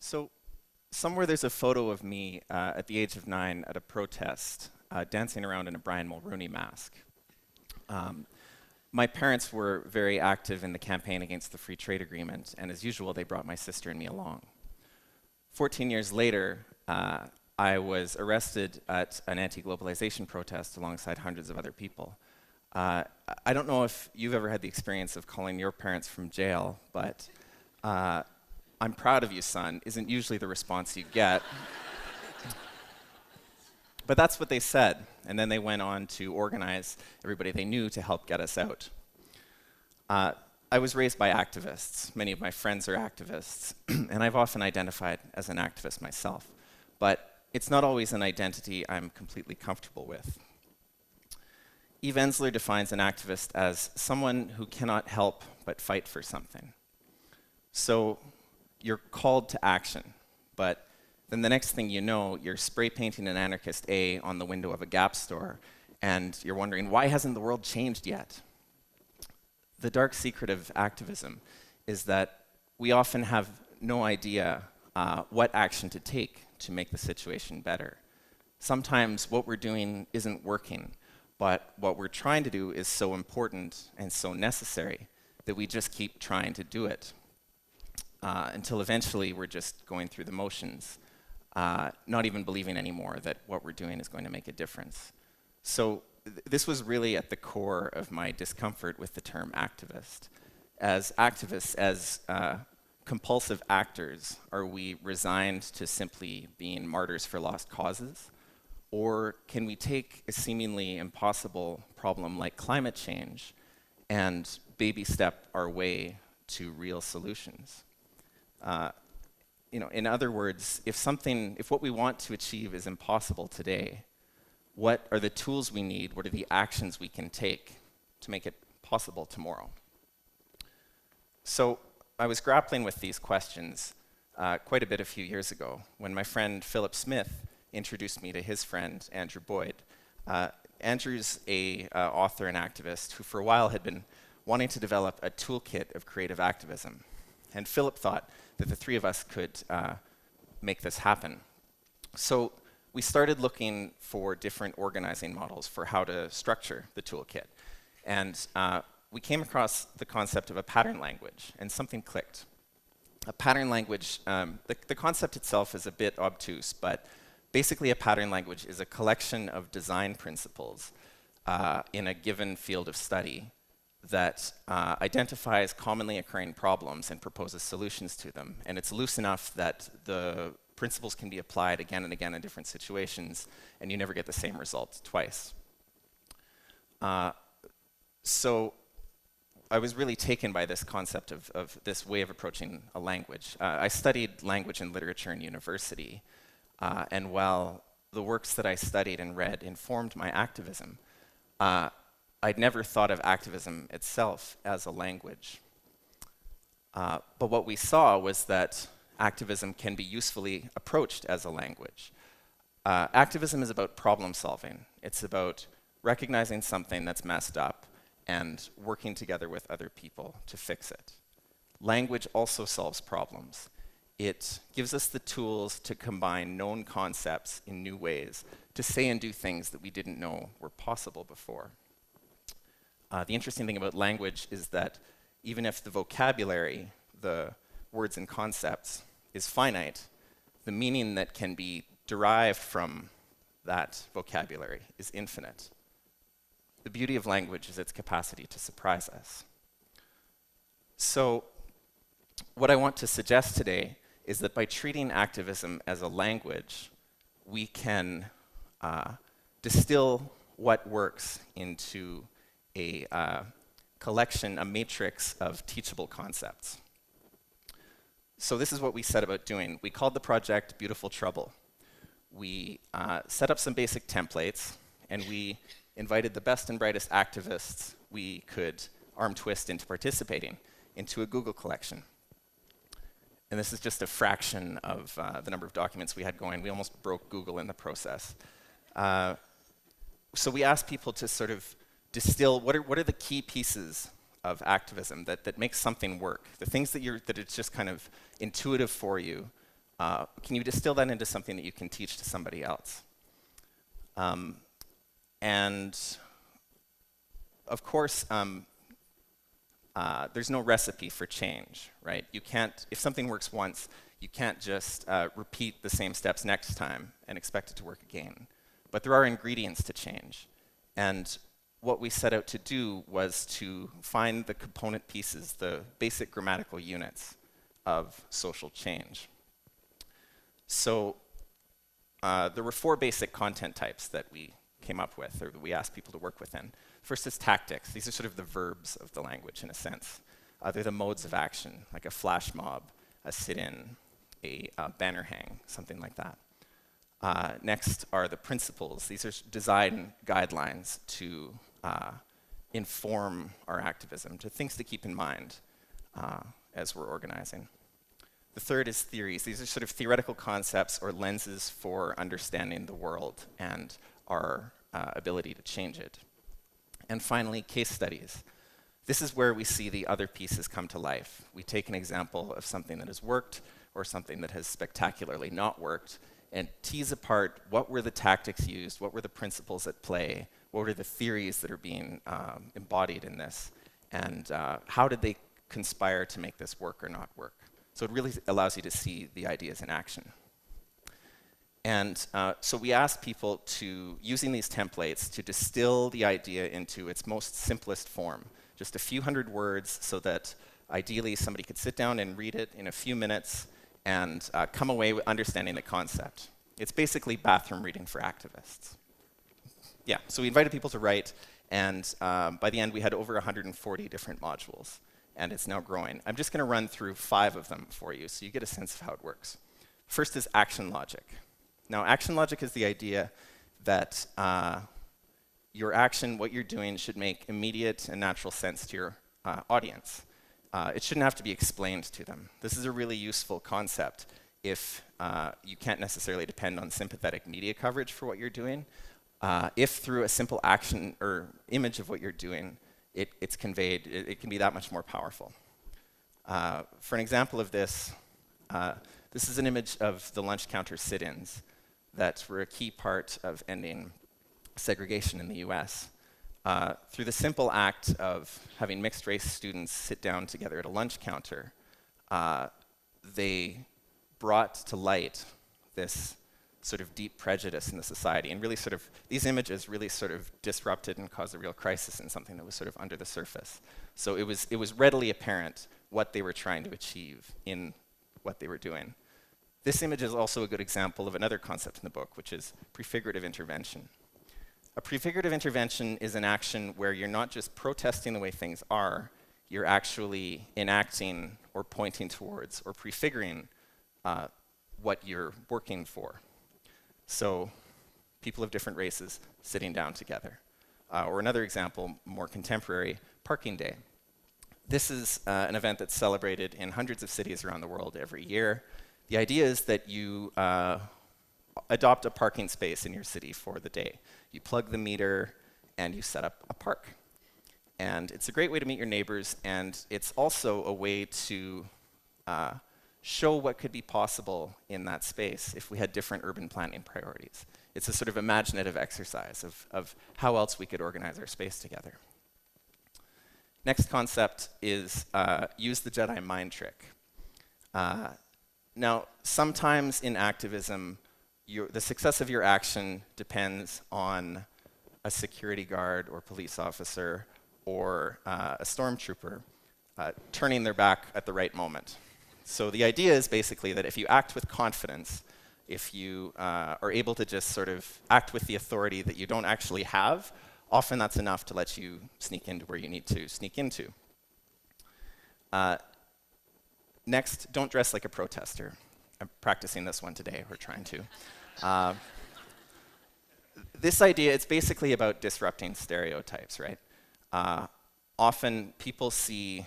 So somewhere there's a photo of me at the age of 9 at a protest, dancing around in a Brian Mulroney mask. My parents were very active in the campaign against the free trade agreement, and as usual, they brought my sister and me along. 14 years later, I was arrested at an anti-globalization protest alongside hundreds of other people. I don't know if you've ever had the experience of calling your parents from jail, but I'm proud of you, son, isn't usually the response you get. But that's what they said, and then they went on to organize everybody they knew to help get us out. I was raised by activists. Many of my friends are activists, and I've often identified as an activist myself. But it's not always an identity I'm completely comfortable with. Eve Ensler defines an activist as someone who cannot help but fight for something. So you're called to action, but then the next thing you know, you're spray painting an anarchist A on the window of a Gap store, and you're wondering, why hasn't the world changed yet? The dark secret of activism is that we often have no idea what action to take to make the situation better. Sometimes what we're doing isn't working, but what we're trying to do is so important and so necessary that we just keep trying to do it until eventually we're just going through the motions, not even believing anymore that what we're doing is going to make a difference. So this was really at the core of my discomfort with the term activist. As activists, as compulsive actors, are we resigned to simply being martyrs for lost causes? Or can we take a seemingly impossible problem like climate change and baby step our way to real solutions? In other words, if what we want to achieve is impossible today, what are the tools we need? What are the actions we can take to make it possible tomorrow? So I was grappling with these questions quite a bit a few years ago when my friend Philip Smith introduced me to his friend Andrew Boyd. Andrew's an author and activist who for a while had been wanting to develop a toolkit of creative activism. And Philip thought that the three of us could make this happen. So we started looking for different organizing models for how to structure the toolkit. And we came across the concept of a pattern language, and something clicked. A pattern language, the concept itself is a bit obtuse, but basically a pattern language is a collection of design principles in a given field of study that identifies commonly occurring problems and proposes solutions to them. And it's loose enough that the principles can be applied again and again in different situations, and you never get the same result twice. So I was really taken by this concept of this way of approaching a language. I studied language and literature in university, and while the works that I studied and read informed my activism, I'd never thought of activism itself as a language. But what we saw was that activism can be usefully approached as a language. Activism is about problem solving. It's about recognizing something that's messed up and working together with other people to fix it. Language also solves problems. It gives us the tools to combine known concepts in new ways, to say and do things that we didn't know were possible before. The interesting thing about language is that even if the vocabulary, the words and concepts, is finite, the meaning that can be derived from that vocabulary is infinite. The beauty of language is its capacity to surprise us. So what I want to suggest today is that by treating activism as a language, we can distill what works into a collection, a matrix of teachable concepts. So this is what we set about doing. We called the project Beautiful Trouble. We set up some basic templates, and we invited the best and brightest activists we could arm twist into participating into a Google collection. And this is just a fraction of the number of documents we had going. We almost broke Google in the process. So we asked people to sort of distill what are the key pieces of activism that makes something work, the things that it's just kind of intuitive for you, Can you distill that into something that you can teach to somebody else? And of course, there's no recipe for change, right? You can't, if something works once, you can't just repeat the same steps next time and expect it to work again. But there are ingredients to change. And what we set out to do was to find the component pieces, the basic grammatical units of social change. So there were 4 basic content types that we came up with, or that we asked people to work within. First is tactics. These are sort of the verbs of the language, in a sense. They're the modes of action, like a flash mob, a sit-in, a banner hang, something like that. Next are the principles. These are design guidelines to inform our activism, to things to keep in mind as we're organizing. The third is theories. These are sort of theoretical concepts or lenses for understanding the world and our ability to change it. And finally, case studies. This is where we see the other pieces come to life. We take an example of something that has worked or something that has spectacularly not worked and tease apart what were the tactics used, what were the principles at play, what were the theories that are being embodied in this, and how did they conspire to make this work or not work. So it really allows you to see the ideas in action. And so we asked people to, using these templates, to distill the idea into its most simplest form. Just a few hundred words so that ideally somebody could sit down and read it in a few minutes and come away with understanding the concept. It's basically bathroom reading for activists. Yeah, so we invited people to write, and by the end we had over 140 different modules, and it's now growing. I'm just going to run through 5 of them for you so you get a sense of how it works. First is action logic. Now, action logic is the idea that your action, what you're doing, should make immediate and natural sense to your audience. It shouldn't have to be explained to them. This is a really useful concept if you can't necessarily depend on sympathetic media coverage for what you're doing. If through a simple action or image of what you're doing, it's conveyed, it can be that much more powerful. For an example of this, this is an image of the lunch counter sit-ins that were a key part of ending segregation in the US. Through the simple act of having mixed-race students sit down together at a lunch counter, they brought to light this sort of deep prejudice in the society, and really sort of, these images really sort of disrupted and caused a real crisis in something that was sort of under the surface. So it was readily apparent what they were trying to achieve in what they were doing. This image is also a good example of another concept in the book, which is prefigurative intervention. A prefigurative intervention is an action where you're not just protesting the way things are, you're actually enacting or pointing towards or prefiguring what you're working for. So people of different races sitting down together. Or another example, more contemporary, Parking Day. This is an event that's celebrated in hundreds of cities around the world every year. The idea is that you adopt a parking space in your city for the day. You plug the meter and you set up a park. And it's a great way to meet your neighbors, and it's also a way to show what could be possible in that space if we had different urban planning priorities. It's a sort of imaginative exercise of how else we could organize our space together. Next concept is use the Jedi mind trick. Now, sometimes in activism, the success of your action depends on a security guard or police officer or a stormtrooper turning their back at the right moment. So the idea is basically that if you act with confidence, if you are able to just sort of act with the authority that you don't actually have, often that's enough to let you sneak into where you need to sneak into. Next, don't dress like a protester. I'm practicing this one today, or trying to. This idea, it's basically about disrupting stereotypes, right? Often people see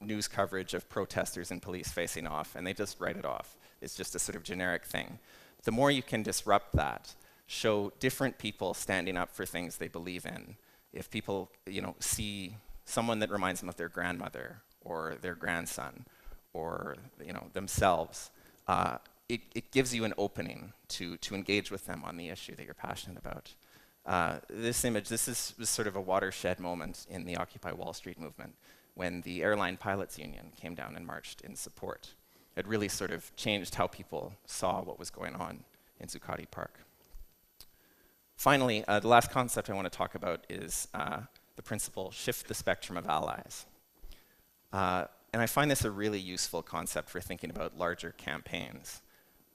news coverage of protesters and police facing off, and they just write it off. It's just a sort of generic thing. The more you can disrupt that, show different people standing up for things they believe in. If people, see someone that reminds them of their grandmother or their grandson or, themselves, it gives you an opening to engage with them on the issue that you're passionate about. This image, was sort of a watershed moment in the Occupy Wall Street movement when the Airline Pilots Union came down and marched in support. It really sort of changed how people saw what was going on in Zuccotti Park. Finally, the last concept I want to talk about is the principle, shift the spectrum of allies. And I find this a really useful concept for thinking about larger campaigns,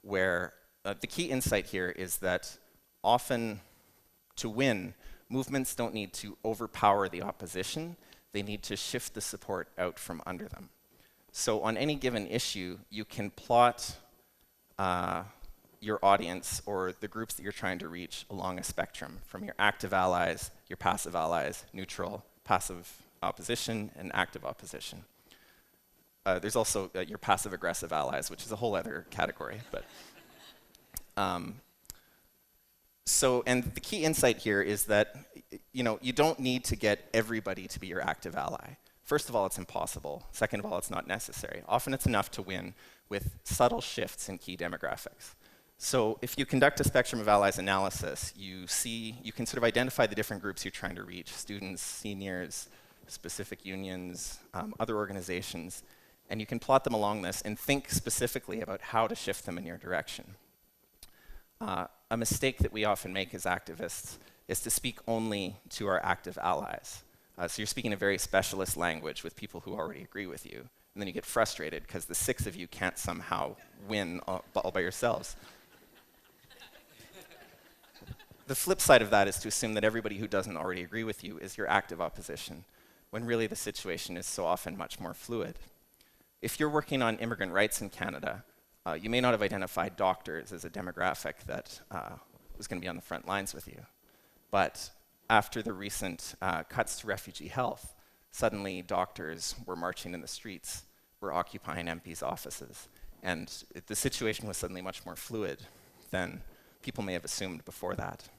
where the key insight here is that often to win, movements don't need to overpower the opposition, they need to shift the support out from under them. So on any given issue, you can plot your audience or the groups that you're trying to reach along a spectrum, from your active allies, your passive allies, neutral, passive opposition, and active opposition. There's also your passive-aggressive allies, which is a whole other category. But and the key insight here is that you don't need to get everybody to be your active ally. First of all, it's impossible. Second of all, it's not necessary. Often it's enough to win with subtle shifts in key demographics. So if you conduct a spectrum of allies analysis, you can sort of identify the different groups you're trying to reach: students, seniors, specific unions, other organizations. And you can plot them along this and think specifically about how to shift them in your direction. A mistake that we often make as activists is to speak only to our active allies. So you're speaking a very specialist language with people who already agree with you. And then you get frustrated because the 6 of you can't somehow win all by yourselves. The flip side of that is to assume that everybody who doesn't already agree with you is your active opposition, when really the situation is so often much more fluid. If you're working on immigrant rights in Canada, you may not have identified doctors as a demographic that was going to be on the front lines with you. But after the recent cuts to refugee health, suddenly doctors were marching in the streets, were occupying MPs' offices, and the situation was suddenly much more fluid than people may have assumed before that.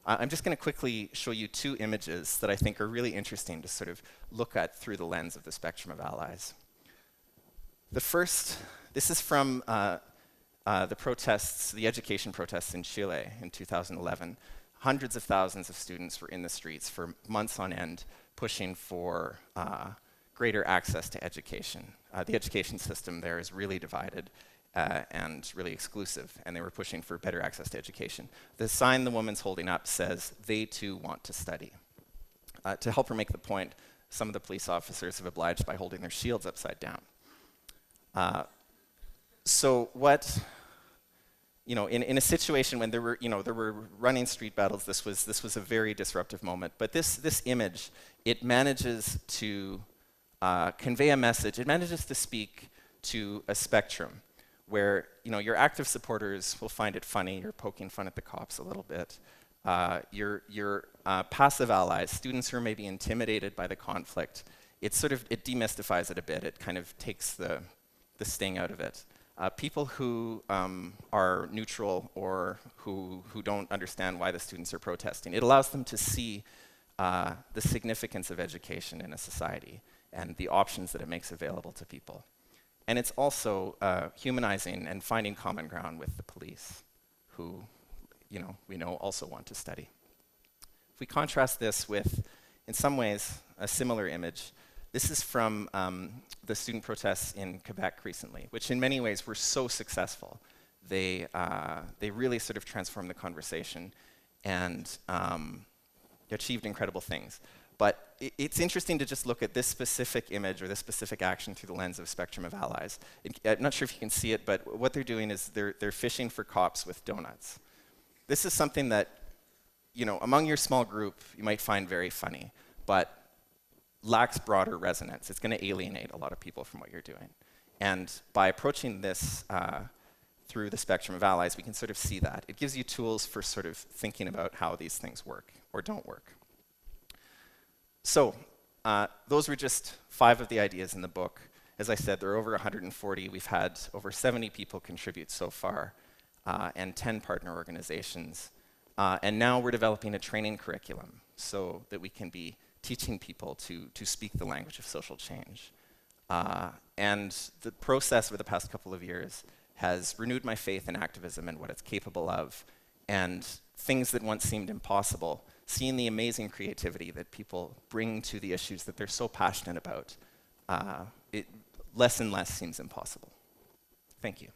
I'm just going to quickly show you 2 images that I think are really interesting to sort of look at through the lens of the spectrum of allies. The first, this is from the protests, the education protests in Chile in 2011. Hundreds of thousands of students were in the streets for months on end, pushing for greater access to education. The education system there is really divided and really exclusive, and they were pushing for better access to education. The sign the woman's holding up says, "They too want to study." To help her make the point, some of the police officers have obliged by holding their shields upside down. So what, in a situation when there were running street battles, this was a very disruptive moment. But this image, it manages to convey a message. It manages to speak to a spectrum where your active supporters will find it funny. You're poking fun at the cops a little bit. Your passive allies, students who are maybe intimidated by the conflict, it demystifies it a bit. It kind of takes the sting out of it. People who are neutral or who don't understand why the students are protesting, it allows them to see the significance of education in a society and the options that it makes available to people. And it's also humanizing and finding common ground with the police, who we know also want to study. If we contrast this with, in some ways, a similar image, this is from the student protests in Quebec recently, which in many ways were so successful. They really sort of transformed the conversation and achieved incredible things. But it's interesting to just look at this specific image or this specific action through the lens of a spectrum of allies. I'm not sure if you can see it, but what they're doing is they're fishing for cops with donuts. This is something that, among your small group, you might find very funny, but lacks broader resonance. It's going to alienate a lot of people from what you're doing. And by approaching this through the spectrum of allies, we can sort of see that. It gives you tools for sort of thinking about how these things work or don't work. So those were just 5 of the ideas in the book. As I said, there are over 140. We've had over 70 people contribute so far and 10 partner organizations. And now we're developing a training curriculum so that we can be teaching people to speak the language of social change. And the process over the past couple of years has renewed my faith in activism and what it's capable of. And things that once seemed impossible, seeing the amazing creativity that people bring to the issues that they're so passionate about, it less and less seems impossible. Thank you.